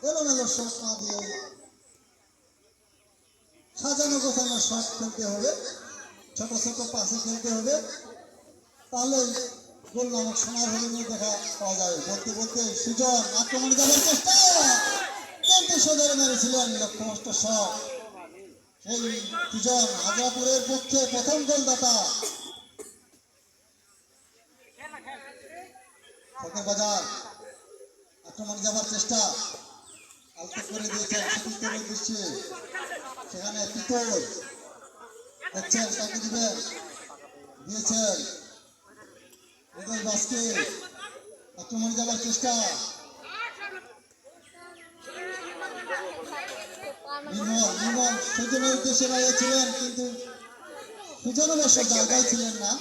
এলোমেলো শট না দিয়ে সাজানো গোছানো শট খেলতে হবে, ছোট ছোট পাশে খেলতে হবে, তাহলে গোল নামক সোনার হরিণী দেখা পাওয়া যাবে। বলতে বলতে সুজন আক্রমণ যাওয়ার চেষ্টা, কিন্তু সদরে মেরেছিলেন লক্ষ্যভ্রষ্ট শট। সেই সুজন হাজাপুরের পক্ষে প্রথম গোলদাতা। বাজার আক্রমণ যাওয়ার চেষ্টা, আলতো করে দিয়েছেন সুচিত্রের দৃশ্যে, সেখানে পিতল দেখছেন কাকে দিবেন, দিয়েছেন হৃদয় বাসকে। আক্রমণ যাওয়ার চেষ্টা, নির্মল সুজনের উদ্দেশ্যে বাড়িয়েছিলেন, কিন্তু সুজন অবশ্য জায়গায় ছিলেন না।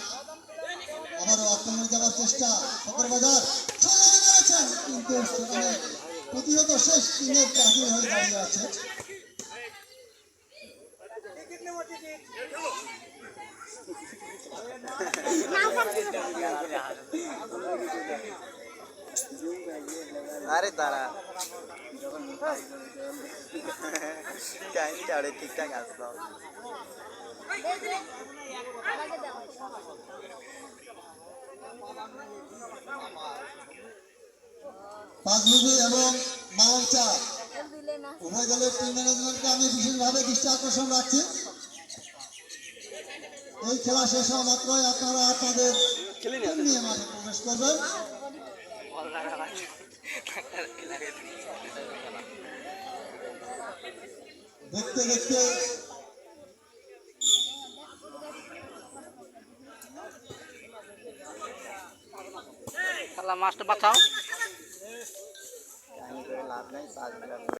আবারও আক্রমণ যাওয়ার চেষ্টা, বাজার কিন্তু সেখানে প্রতিহত শেষ তিনের প্রাচীর হয়ে দাঁড়িয়ে আছে। আরে তারা কাহিনীটা ওটা ঠিকঠাক আসলো। পাঁচমুখী এবং মালঞ্চা উভয় দলের টিম ম্যানেজমেন্টকে আমি বিশেষভাবে দৃষ্টি আকর্ষণ রাখছি। এই খেলা শেষ হওয়া মাত্রই আপনারা আপনাদের টিম নিয়ে মাঠে প্রবেশ করবেন। দেখতে দেখতে মাছটা বাঁচাও। লাভ নাই।